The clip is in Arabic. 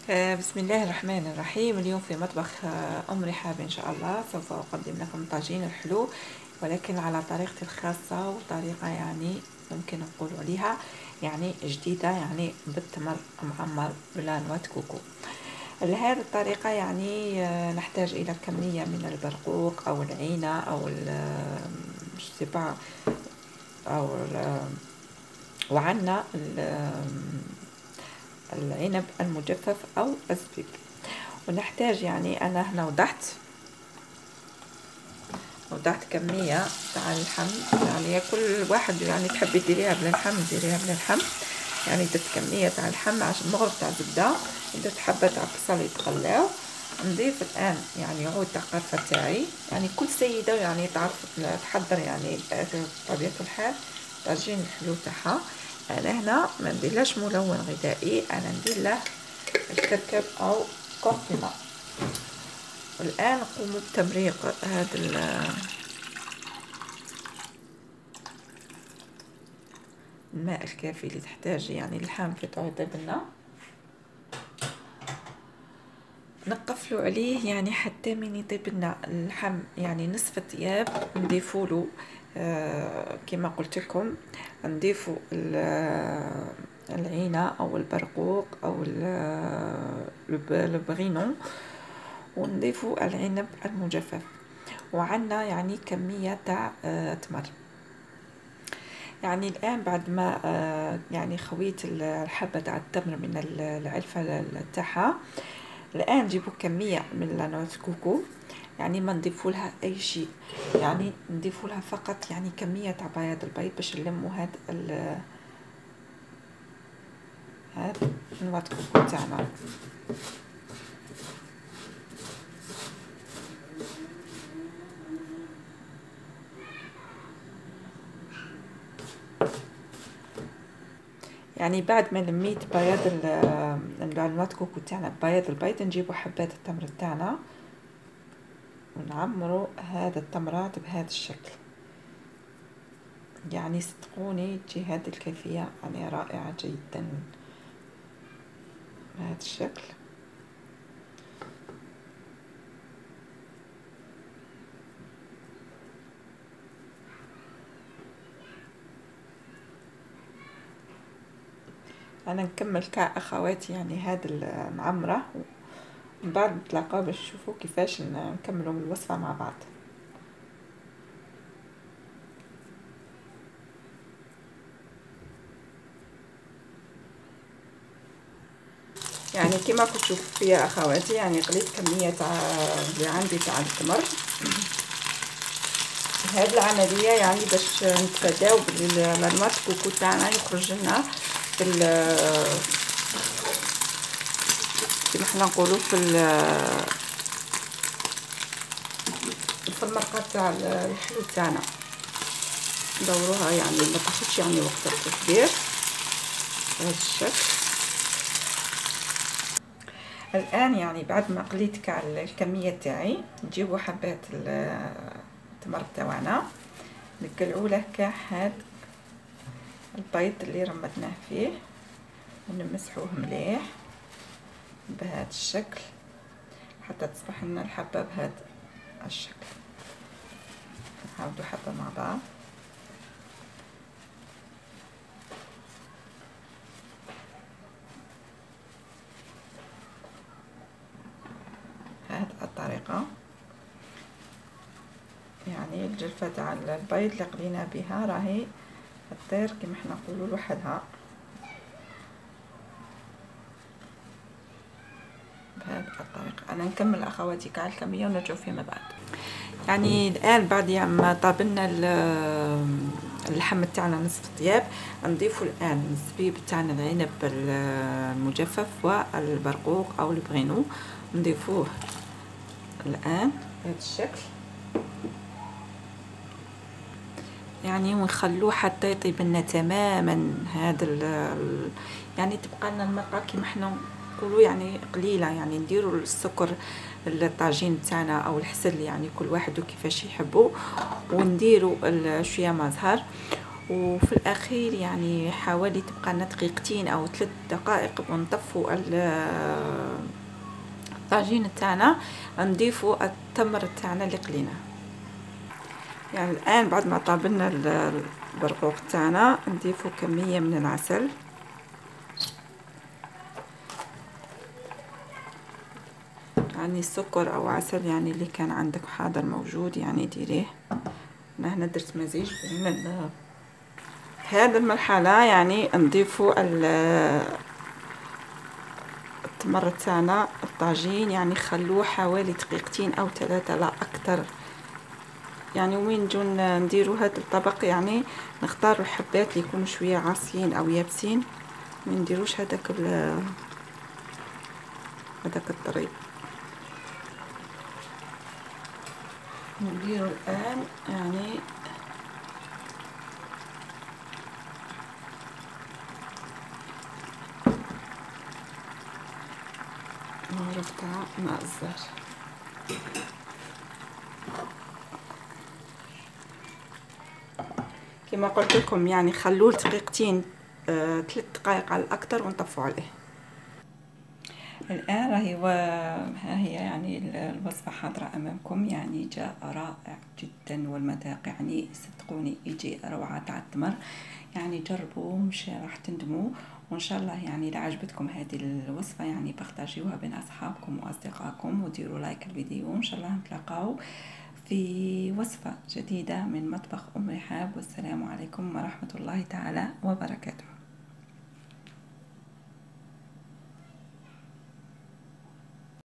بسم الله الرحمن الرحيم. اليوم في مطبخ أم رحاب إن شاء الله سوف أقدم لكم طاجين الحلو، ولكن على طريقتي الخاصة، وطريقة يعني ممكن نقول عليها يعني جديدة، يعني بالتمر معمر بلا نواه كوكو. لهذه الطريقة يعني نحتاج إلى كمية من البرقوق أو العينة أو أو وعنا العنب المجفف أو الزبيب. ونحتاج يعني أنا هنا وضعت كمية تاع اللحم، يعني كل واحد يعني تحبي ديريها بلا لحم ديريها بلا لحم. يعني درت كمية تاع اللحم مع مغرب تاع زبدة، درت حبة تاع بصل يتقلاو. نضيف الآن يعني عود تاع قرفة تاعي، يعني كل سيدة يعني تعرف تحضر يعني بطبيعة الحال طاجين الحلو تاعها. أنا هنا ما نديرلاش ملون غذائي، أنا ندير له الكركب أو كركمة. والآن نقوم بتمريق هذا الماء الكافي اللي تحتاج يعني اللحم في طيب لنا. نقفلوا عليه يعني حتى من يطيب لنا اللحم، يعني نصف الطياب نضيفوا له كما قلت لكم، نضيفوا العينة او البرقوق او البغينو، ونضيفوا العنب المجفف، وعنا يعني كمية تاع تمر. يعني الآن بعد ما يعني خويت الحبة تاع التمر من العلفة تاعها، الآن نجيبوا كمية من نواه كوكو، يعني ما نضيفوا لها أي شيء، يعني نضيفوا لها فقط يعني كمية تاع بياض البيض باش نلموا هاد نواه كوكو تاعنا. يعني بعد ما لميت بياض نواه كوكو تاعنا بياض البيض، نجيبوا حبات التمر تاعنا ونعمروا هذا التمرات بهذا الشكل. يعني صدقوني تجي هذه الكيفية يعني رائعة جدا بهذا الشكل. انا نكمل كاع اخواتي يعني هذا المعمره، ومن بعد نتلاقاو باش نشوفوا كيفاش نكملوا الوصفه مع بعض. يعني كما كنت تشوفوا فيا اخواتي، يعني قليت كميه تاع اللي عندي تاع التمر. هذه العمليه يعني باش نتفاداو بالمات كوكو تاعنا يخرج لنا كما حنا نقولوا في المرقه تاع الحلو تاعنا. ندوروها يعني ما تاخذش يعني وقت كبير بهذا الشكل. الان يعني بعد ما قليت كاع الكميه تاعي، نجيبوا حبات التمر تاعنا نقلعوا له كاع هاد البيض اللي رمتناه فيه، ونمسحوه مليح بهذا الشكل حتى تصبح لنا الحبه بهذا الشكل. نعاودوا حبه مع بعض. هذه الطريقه يعني الجلفه تاع البيض اللي قلينا بها راهي تطير كما حنا نقولوا لوحدها بهذه الطريقه. انا نكمل اخواتي كاع الكميه ونرجعوا فيما بعد. يعني الان بعد ما طابلنا اللحم تاعنا نصف طياب، نضيفوا الان الزبيب تاعنا العنب المجفف والبرقوق او البغينو، نضيفوه الان بهذا الشكل يعني، ونخلوه حتى يطيب لنا تماما. هذا يعني تبقى لنا المرقه كيما حنا نقولوا يعني قليله، يعني نديروا السكر الطاجين تاعنا او الحسل، يعني كل واحد وكيفاش يحبوا، ونديروا شويه ما زهر، وفي الاخير يعني حوالي تبقى لنا دقيقتين او 3 دقائق ونطفوا الطاجين تاعنا، نضيفوا التمر تاعنا اللي قليناه. يعني الان بعد ما طابلنا البرقوق تاعنا نضيفوا كميه من العسل، يعني السكر او عسل يعني اللي كان عندك حاضر موجود يعني ديريه. انا هنا درت مزيج بين في هذه المرحله يعني نضيفوا التمر تاعنا الطاجين، يعني خلوه حوالي دقيقتين او 3 لا اكثر. يعني وين نجو نديروا هذا الطبق يعني نختاروا الحبات اللي يكونوا شويه عاصيين او يابسين، ما نديروش هذاك الطريق. نديروا الان يعني نعرف تاع ماء الزهر. كما قلت لكم يعني خلوه دقيقتين 3 دقائق على الاكثر ونطفوا عليه. الان ها هي يعني الوصفه حاضره امامكم، يعني جاء رائع جدا والمذاق يعني صدقوني يجي روعه تاع التمر. يعني جربوا مش راح تندموا، وان شاء الله يعني اذا عجبتكم هذه الوصفه يعني بارطاجيوها بين اصحابكم واصدقائكم وديروا لايك الفيديو، وان شاء الله نتلاقاو في وصفه جديده من مطبخ ام رحاب. والسلام عليكم ورحمه الله تعالى وبركاته.